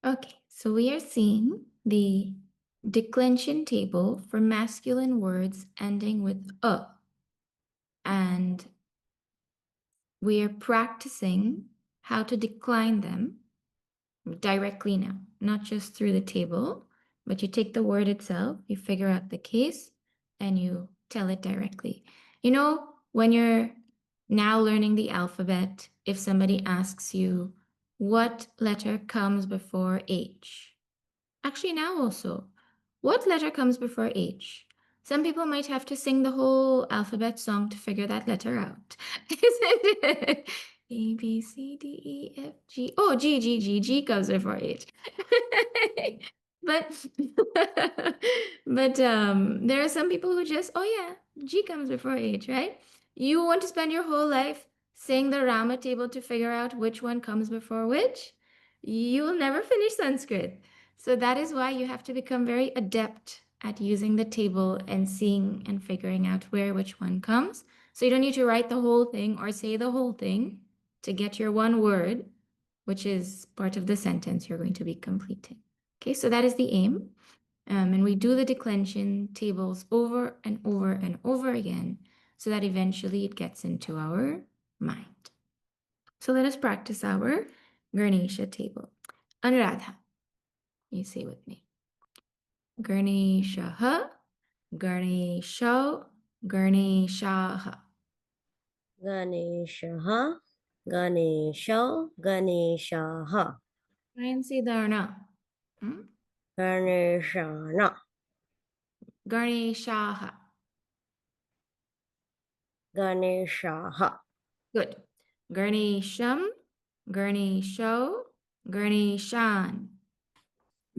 Okay, so we are seeing the declension table for masculine words ending with a. And we are practicing how to decline them directly now, not just through the table, but you take the word itself, you figure out the case, and you tell it directly. You know, when you're now learning the alphabet, if somebody asks you, what letter comes before H? Actually, now also, what letter comes before H? Some people might have to sing the whole alphabet song to figure that letter out. Isn't it? A, B, C, D, E, F, G. Oh, G, G, G, G comes before H. But but there are some people who just, oh yeah, G comes before H, right? You want to spend your whole life saying the Rama table to figure out which one comes before which? You'll never finish Sanskrit. So that is why you have to become very adept at using the table and seeing and figuring out where which one comes. So you don't need to write the whole thing or say the whole thing to get your one word, which is part of the sentence you're going to be completing. Okay, so that is the aim. And we do the declension tables over and over and over again so that eventually it gets into our mind. So let us practice our Ganesha table. Anuradha, you say with me. Ganeshaha, Ganesho, Ganeshaha. Ganeshah, Ganesho, Ganeshaha, Try and say Dharna. Hmm? Ganeshana, Ganeshaha. Ganeshaha, Good. Ganesham, Ganesho, Ganeshan.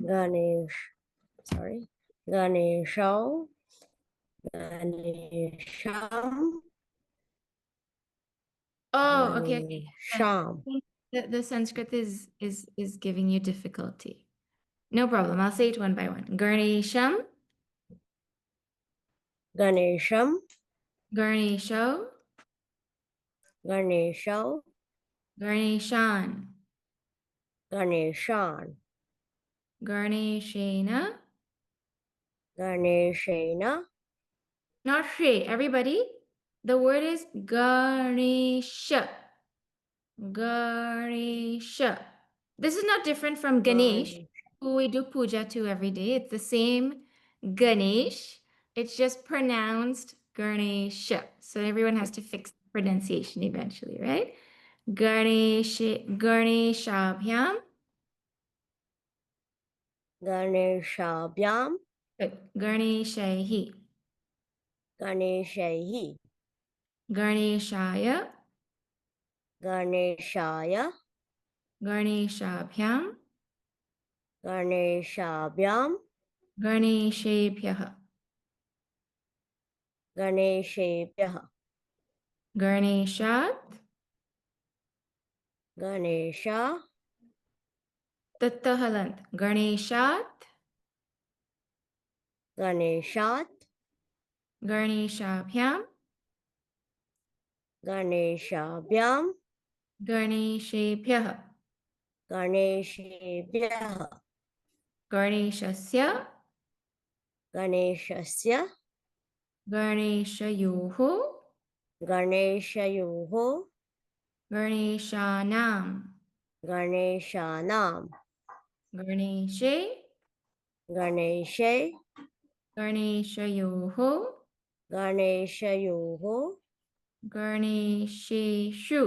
Ganesh, Ganesho, Ganesham, Oh, okay, okay. I Ganesham, think the Sanskrit is giving you difficulty. No problem. I'll say it one by one. Ganesham, Ganesham, Ganesho, Ganesho, Ganeshan, Ganeshan, Ganeshena. Ganeshena, Not Shri. Everybody, the word is Ganesha. Ganesha. This is not different from Ganesh, Ganesh, who we do puja to every day. It's the same Ganesh. It's just pronounced Ganesha. So everyone has to fix the pronunciation eventually, right? Ganesh, Ganeshabhyam. Ganeshabhyam, Good. Ganeshahi. Ganeshahi, Ganeshaya. Ganeshaya, Ganeshabhyam. Ganeshabhyam, Ganeshebhyah. Ganeshebhyah, Ganeshat. Ganesha, Tattahalant. Ganeshat. Ganeshat, Ganeshabhyam. Ganeshabhyam, Ganeshebhyah. Ganeshebhyah, Ganeshasya. Ganeshasya, Ganeshayoho. Ganeshayoho, Ganeshanam. Ganeshanam, Ganeshe. Ganeshe, Ganeshayoho. Ganeshayoho, Ganesheshu.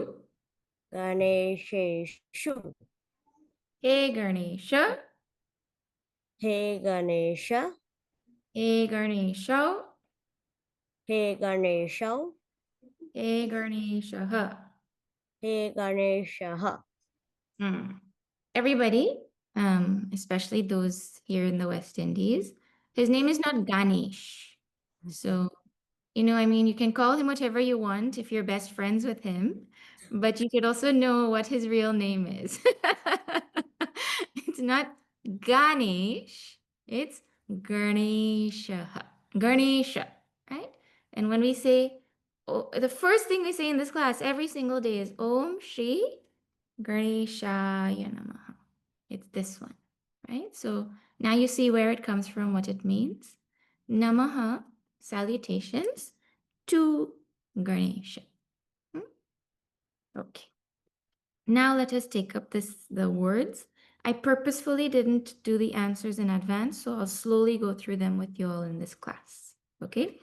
Ganesheshu, Hey Ganesha. He Ganesha, Hey Ganesho. He Ganesho, Hey Ganeshaha. He Ganeshaha. Hmm. Everybody, especially those here in the West Indies, his name is not Ganesh. So, I mean, you can call him whatever you want if you're best friends with him, but you could also know what his real name is. It's not Ganesh, it's Ganesha. Ganesha, right? And when we say, oh, the first thing we say in this class every single day is Om Shri Ganeshaya Namaha. It's this one. right? So now you see where it comes from, what it means. Namaha, salutations to Ganesha. Hmm? Okay. Now let us take up the words. I purposefully didn't do the answers in advance, so I'll slowly go through them with you all in this class. Okay?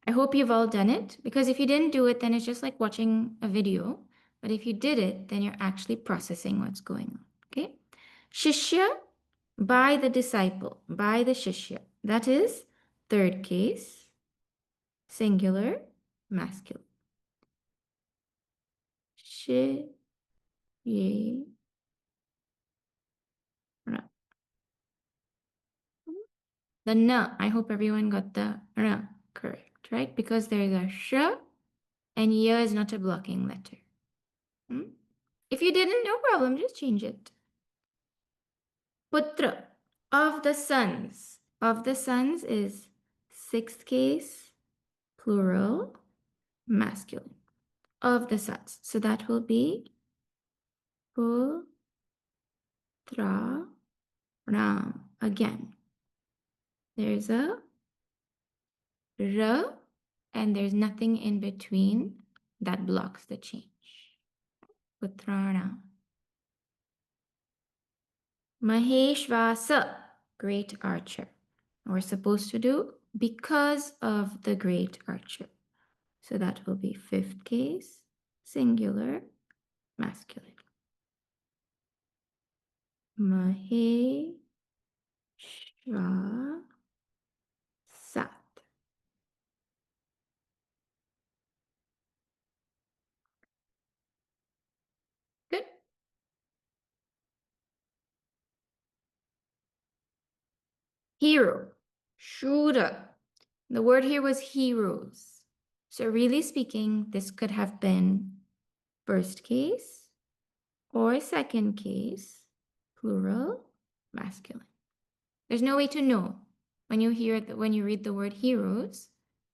I hope you've all done it, because if you didn't do it, then it's just like watching a video. But if you did it, then you're actually processing what's going on. Okay? Shishya, by the disciple, by the shishya. That is third case, singular, masculine. Shi, ye, ra. The na, I hope everyone got the ra correct, right? Because there is a sh and ya is not a blocking letter. Hmm? If you didn't, no problem, just change it. Putra, of the sons. Of the sons is sixth case, plural, masculine. Of the sons. So that will be putra ram. Again, there's a r and there's nothing in between that blocks the change. Putrana. Maheshvasa, great archer. We're supposed to do because of the great archer. So that will be fifth case, singular, masculine. Maheshvasat. Good. Hero. Shura. The word here was heroes. So really speaking, this could have been first case or second case, plural, masculine. There's no way to know. When you when you read the word heroes,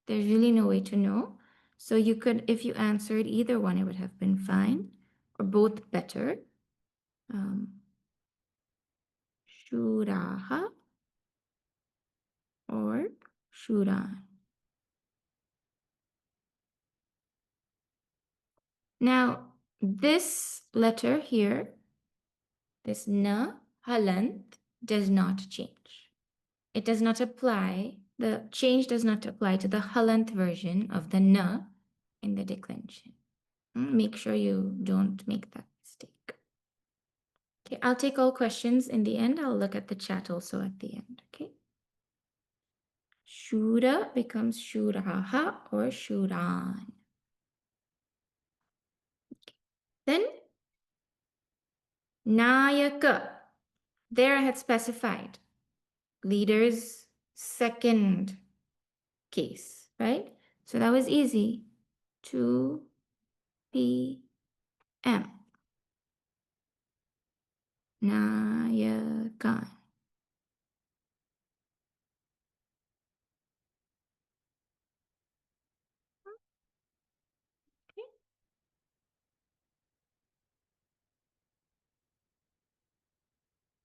there's really no way to know. So you could, if you answered either one, it would have been fine, or both better. Shuraha or Shuran. Now, this letter here, this na, halant, does not change. It does not apply, the change does not apply to the halant version of the na in the declension. Make sure you don't make that mistake. Okay, I'll take all questions in the end. I'll look at the chat also at the end, okay? Shura becomes shuraha or shuran. Then Nayaka. There I had specified leader's second case, right? So that was easy. 2 p.m. Nayakan. Okay.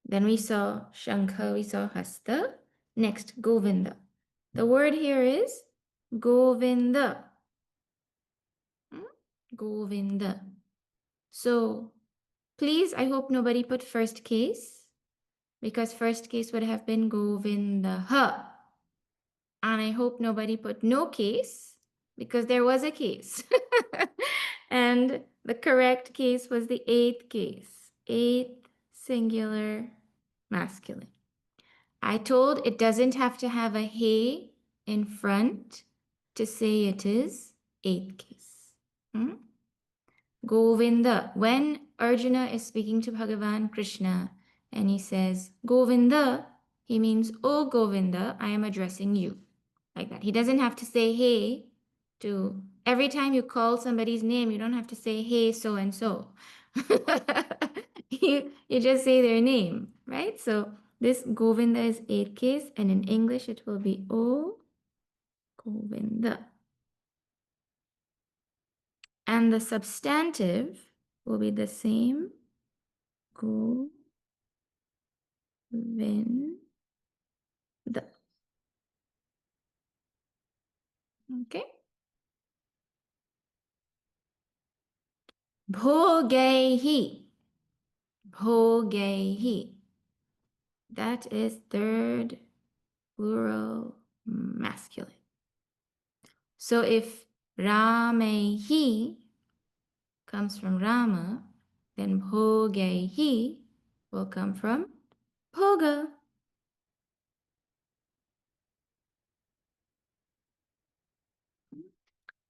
Then we saw Shankha, we saw Hasta. Next, Govinda. The word here is Govinda. Govinda. So please, I hope nobody put first case, because first case would have been Govinda. And I hope nobody put no case, because there was a case. And the correct case was the eighth case. Eighth singular masculine. I told it doesn't have to have a he in front to say it is eighth case. Govinda. When Arjuna is speaking to Bhagavan Krishna and he says, Govinda, he means, oh Govinda, I am addressing you. Like that. He doesn't have to say hey to every time you call somebody's name, you don't have to say hey so and so. You just say their name, right? So this Govinda is eighth case, and in English it will be O Govinda. And the substantive will be the same. Go. Vin. The. Okay. Bhogehi. Bhogehi. That is third plural masculine. So if Ramehi comes from Rama, then Bhogehi will come from Bhoga.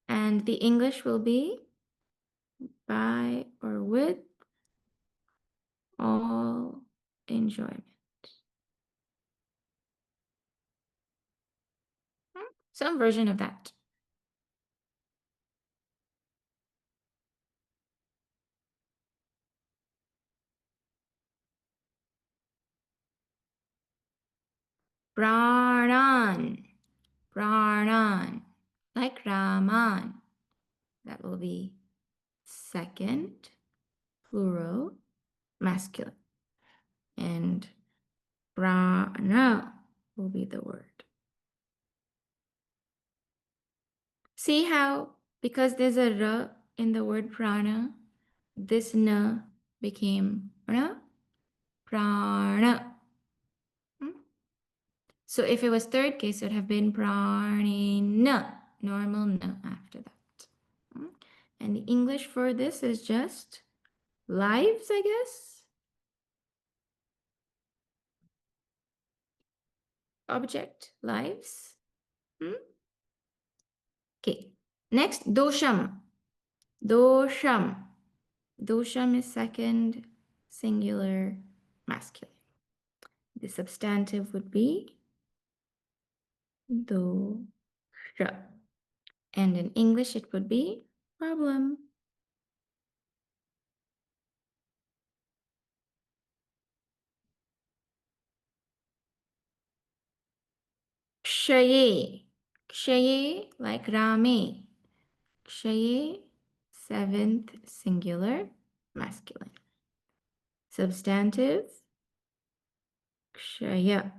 And the English will be by or with all enjoyment. Some version of that. Pranan. Pranan. Like Raman. That will be second plural masculine. And prana will be the word. See how, because there's a ra in the word prana, this na became ra, prana. So if it was third case, it would have been pranina, normal na after that. And the English for this is just lives, I guess. Object, lives. Okay, next, dosham. Dosham. Dosham is second singular masculine. The substantive would be dosha. And in English, it would be problem. Kshaye. Kshaye, like Rame. Kshaye, seventh singular masculine. Substantive, kshaya.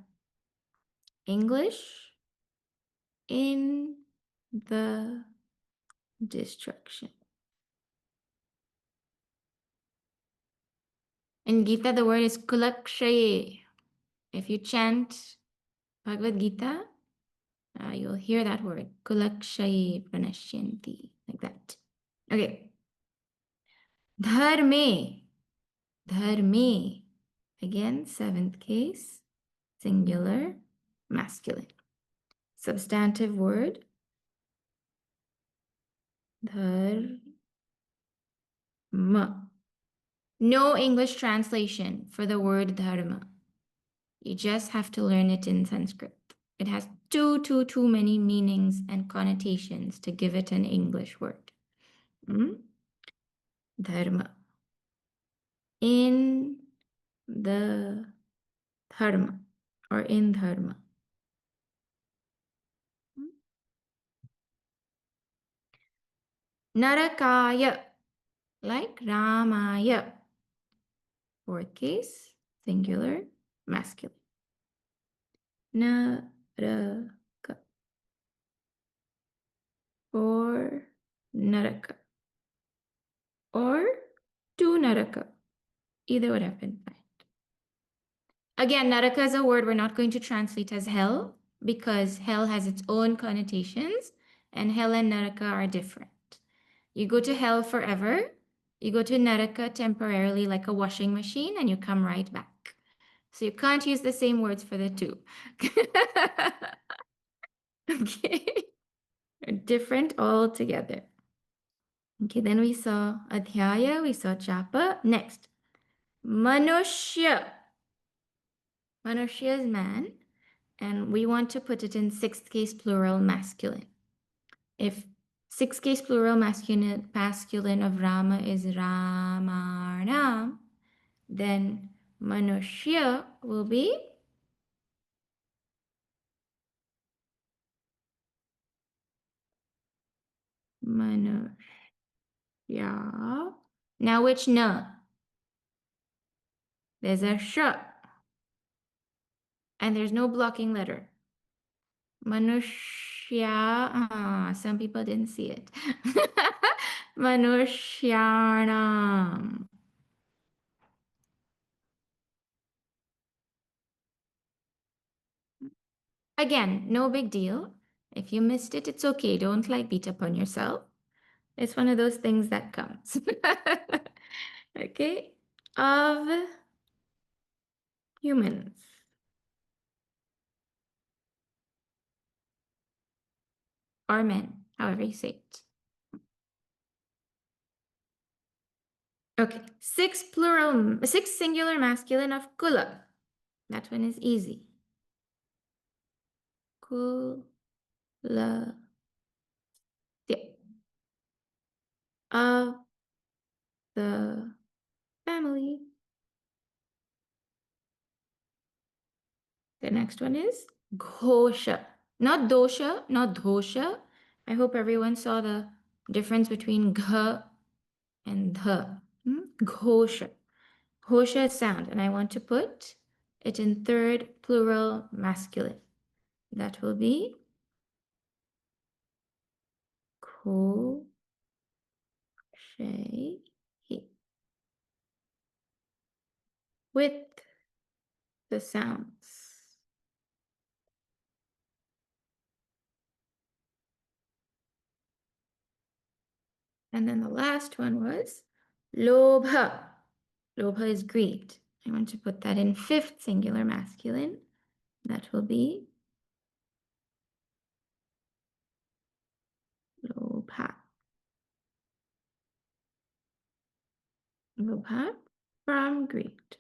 English, in the destruction. In Gita, the word is kulakshaye. If you chant Bhagavad Gita, you'll hear that word, kulakshaye pranashyanti, like that. Okay. Dharme. Dharme. Again, seventh case, singular, masculine. Substantive word, dharma. No English translation for the word dharma. You just have to learn it in Sanskrit. It has too many meanings and connotations to give it an English word. Dharma. In the dharma or in dharma. Narakaya, like Ramaya. Fourth case, singular, masculine. Naraka. Or Naraka. Or to Naraka. Either would have been fine. Again, Naraka is a word we're not going to translate as hell because hell has its own connotations and hell and Naraka are different. You go to hell forever, you go to Naraka temporarily like a washing machine and you come right back. So you can't use the same words for the two. Okay. They're different altogether. Okay, then we saw Adhyaya, we saw Chapa. Next, Manushya. Manushya is man, and we want to put it in sixth case plural masculine. If sixth case plural masculine of Rama is Ramanam, then Manushya will be Manushya. Now which na? There's a sh. And there's no blocking letter. Manushya. Some people didn't see it. Manushyanam. Again, no big deal. If you missed it, it's okay. Don't like beat up on yourself. It's one of those things that comes. Okay. Of humans or men, however you say it. Okay. Six singular masculine of kula. That one is easy. Kula. Yeah. Of the family. The next one is Ghosha. Not dosha, not dhosha. I hope everyone saw the difference between gh and dh. Ghosha. Ghosha is sound, and I want to put it in third plural masculine. That will be kho, she, he. With the sounds. And then the last one was lobha. Lobha is greed. I want to put that in fifth singular masculine. That will be lobha. Lobha from greed.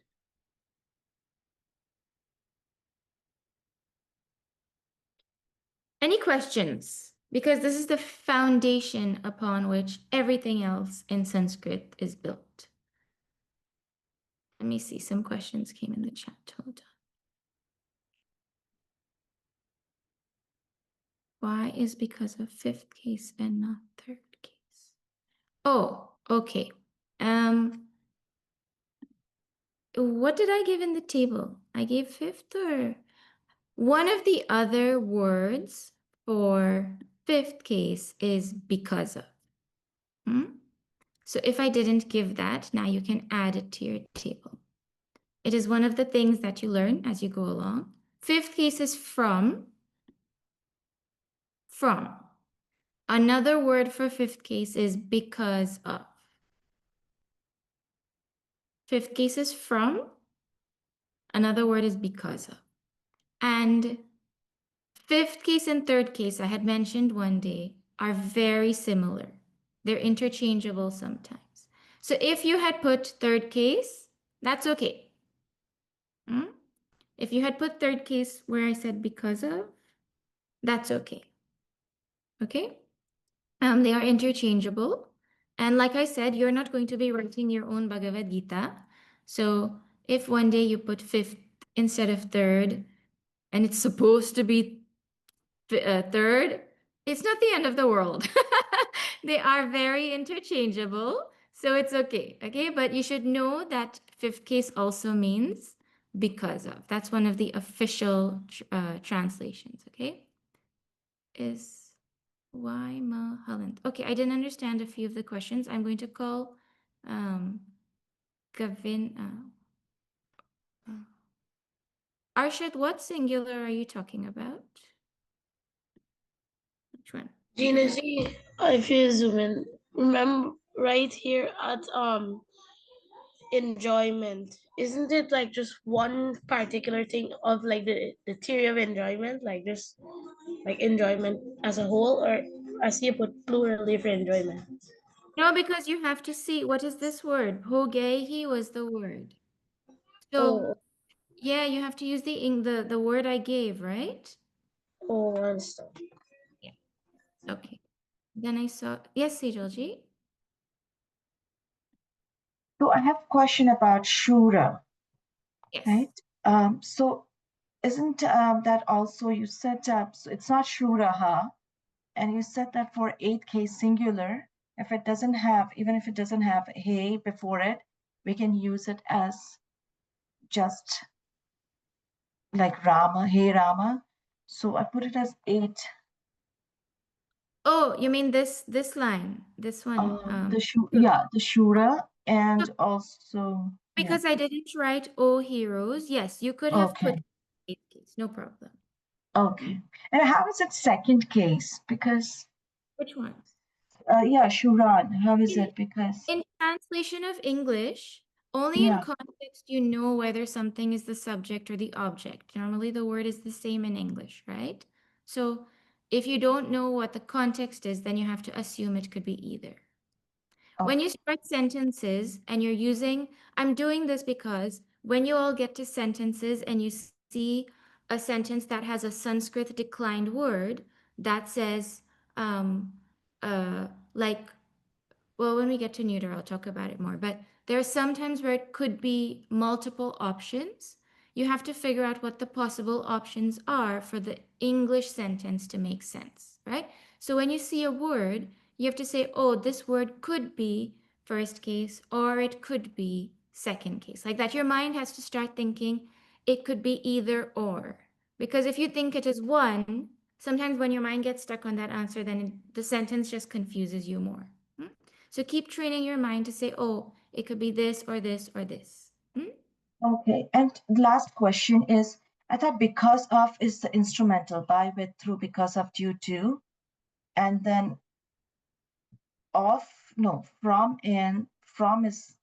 Any questions? Because this is the foundation upon which everything else in Sanskrit is built. Let me see, some questions came in the chat. Hold on. Why is because of fifth case and not third case? Oh, okay. What did I give in the table? I gave fifth or one of the other words for fifth case is because of. So if I didn't give that, now you can add it to your table. It is one of the things that you learn as you go along. Fifth case is from. From. Another word for fifth case is because of. Fifth case is from. Another word is because of. And fifth case and third case, I had mentioned one day, are very similar. They're interchangeable sometimes. So if you had put third case, that's okay. If you had put third case where I said because of, that's okay. Okay? They are interchangeable. And like I said, you're not going to be writing your own Bhagavad Gita. So if one day you put fifth instead of third, and it's supposed to be third, it's not the end of the world. They are very interchangeable, so it's okay. Okay, but you should know that fifth case also means because of. That's one of the official translations. Okay, is why Mulholland? Okay, I didn't understand a few of the questions. I'm going to call Gavin. Arshad, what singular are you talking about? Which one? Gina G, if you zoom in, remember right here at enjoyment, isn't it like just one particular thing of like the theory of enjoyment, like just like enjoyment as a whole, or I see you put plurally for enjoyment? No, because you have to see what is this word. Hogehi was the word. So Oh, yeah, you have to use the word I gave, right? oh, understand. Yeah. Okay. Then I saw yes, Sejalji. So I have a question about Shura, Yes. right? So isn't that also you said so it's not Shuraha, and you said that for 8 case singular, if it doesn't have even if it doesn't have hey before it, we can use it as just like Rama, hey Rama. So I put it as 8. Oh, you mean this line, this one. The Shura, and also, yeah, Because I didn't write "Oh heroes," yes, you could have put okay, eighth case, no problem. okay. And how is it second case? Because, Which one? yeah, Shuran, how is In, it? Because, in translation of English, only in yeah, context you know whether something is the subject or the object. Normally the word is the same in English, right? So if you don't know what the context is, then you have to assume it could be either. When okay, you start sentences and you're using, I'm doing this because when you all get to sentences and you see a sentence that has a Sanskrit declined word that says, um, like, well, when we get to neuter, I'll talk about it more. But there are some times where it could be multiple options. You have to figure out what the possible options are for the English sentence to make sense, right? So when you see a word, you have to say, oh, this word could be first case or it could be second case. Like that, your mind has to start thinking it could be either or. Because if you think it is one, sometimes when your mind gets stuck on that answer, then the sentence just confuses you more. So keep training your mind to say, oh, it could be this or this or this. okay. And the last question is, I thought because of is the instrumental, by, with, through, because of, due to, and then of, no, from, and from is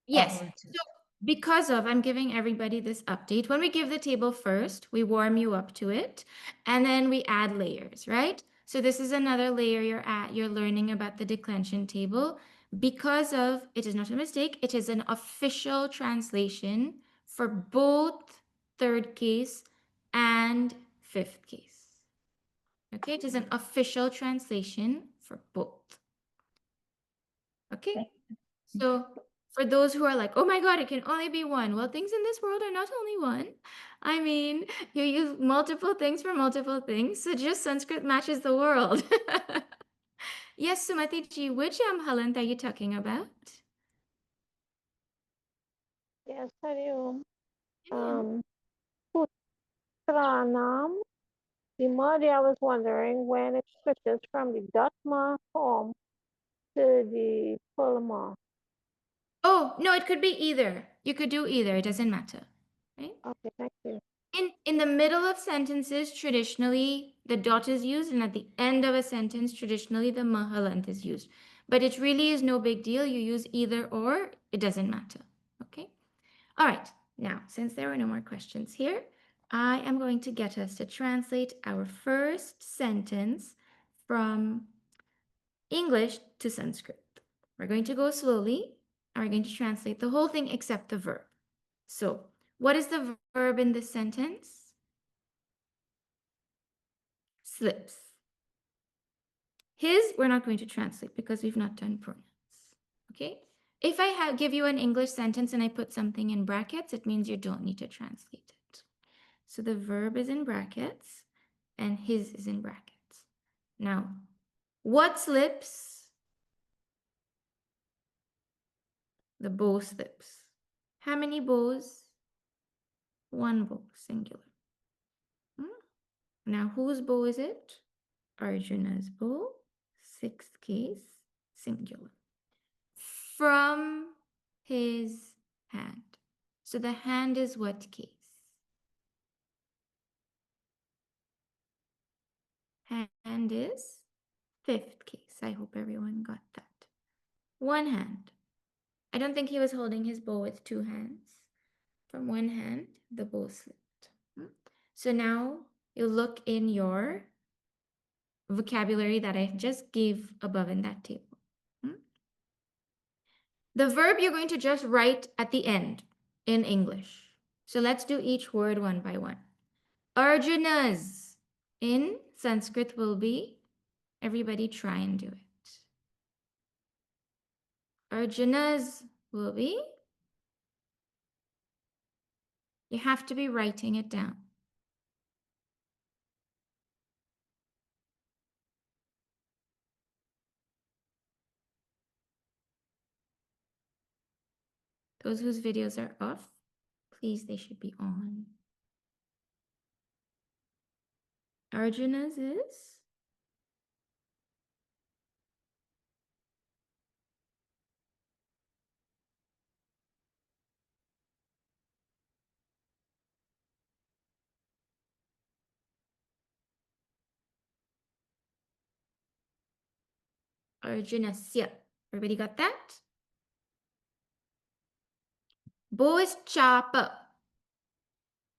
a Yes. relative. So because of, I'm giving everybody this update. When we give the table first, we warm you up to it, and then we add layers, right? So this is another layer you're learning about the declension table. Because of, it is not a mistake, it is an official translation for both third case and fifth case. Okay, it is an official translation for both. Okay, so for those who are like, oh my God, it can only be one. Well, things in this world are not only one. I mean, you use multiple things for multiple things. So just Sanskrit matches the world. Yes, Sumati ji, which Halant are you talking about? Yes, Hariom. Yeah. Putranam. The Modi, I was wondering when it switches from the Dutma form to the Pulma. Oh, no, it could be either. You could do either. It doesn't matter. Right? Okay, thank you. In the middle of sentences, traditionally the dot is used, and at the end of a sentence, traditionally the mahalant is used. But it really is no big deal. You use either or, it doesn't matter. Okay. All right. Now, since there were no more questions here, I am going to get us to translate our first sentence from English to Sanskrit. We're going to go slowly, and we're going to translate the whole thing except the verb. So, what is the verb in this sentence? Slips. His, we're not going to translate because we've not done pronouns. Okay? If I give you an English sentence and I put something in brackets, it means you don't need to translate it. So the verb is in brackets and his is in brackets. Now, what slips? The bow slips. How many bows? One bow, singular. Now, whose bow is it? Arjuna's bow, sixth case, singular. From his hand. So the hand is what case? Hand is fifth case. I hope everyone got that. One hand. I don't think he was holding his bow with two hands. From one hand, the bow slipped. So now you look in your vocabulary that I just gave above in that table. The verb you're going to just write at the end in English. So let's do each word one by one. Arjuna's in Sanskrit will be, everybody try and do it. Arjuna's will be, you have to be writing it down. Those whose videos are off, please, they should be on. Arjuna's is? Arjunasya. Everybody got that? Bo is chapa.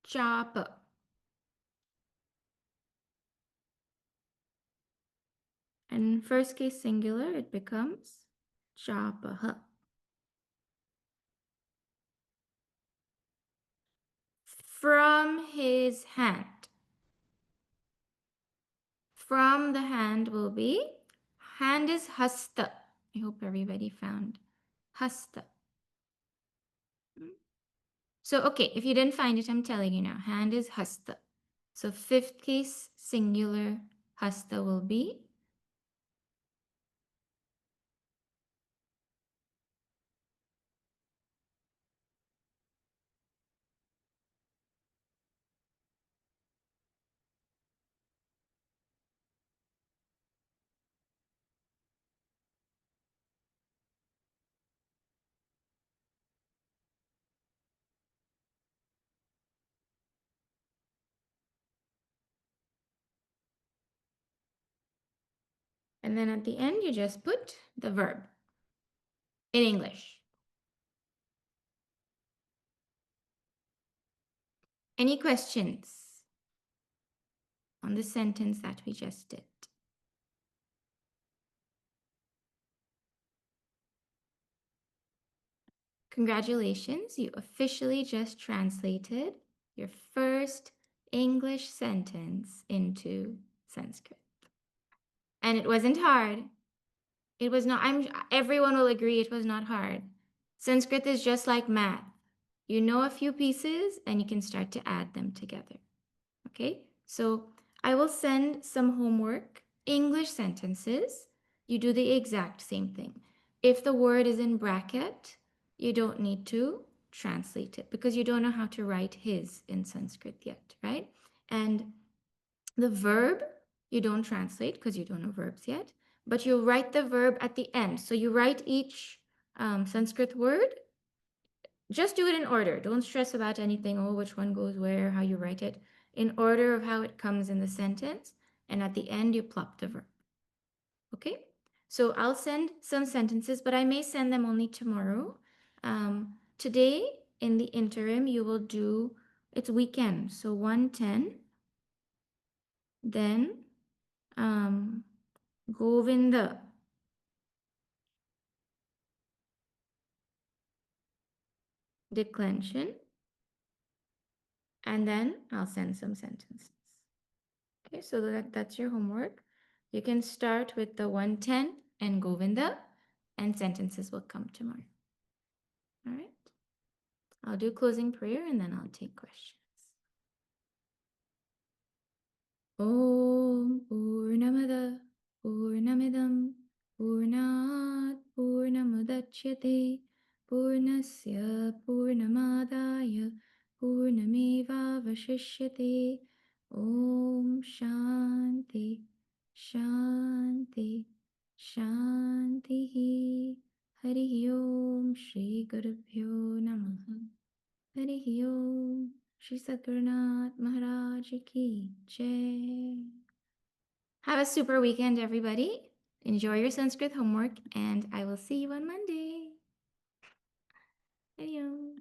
Chapa. And first case singular, it becomes chapaha. From his hand. From the hand will be, hand is hasta. I hope everybody found hasta. So, okay, if you didn't find it, I'm telling you now. Hand is hasta. So, fifth case singular hasta will be, and then at the end, you just put the verb in English. Any questions on the sentence that we just did? Congratulations, you officially just translated your first English sentence into Sanskrit. And it wasn't hard. It was not, everyone will agree it was not hard. Sanskrit is just like math. You know a few pieces and you can start to add them together. Okay? So I will send some homework, English sentences. You do the exact same thing. If the word is in bracket, you don't need to translate it because you don't know how to write his in Sanskrit yet, right? And the verb, you don't translate because you don't know verbs yet, but you write the verb at the end. So you write each Sanskrit word. Just do it in order. Don't stress about anything. Oh, which one goes where, how you write it. In order of how it comes in the sentence. And at the end, you plop the verb. Okay? So I'll send some sentences, but I may send them only tomorrow. Today, in the interim, you will do, it's weekend. So 110. Then Govinda. Declension. And then I'll send some sentences. Okay, so that's your homework. You can start with the 110 and Govinda, and sentences will come tomorrow. All right. I'll do closing prayer and then I'll take questions. Om Purnamada Purnamidam Purnat Purnamudachyate Purnasya Purnamadaya Purnameva Vashishyate Om Shanti Shanti Shanti Hari Om Shri Gurubhyo Namaha Hari Om Shri Satgurnath Maharaj Ki Jai. Have a super weekend, everybody. Enjoy your Sanskrit homework, and I will see you on Monday. Hari Om.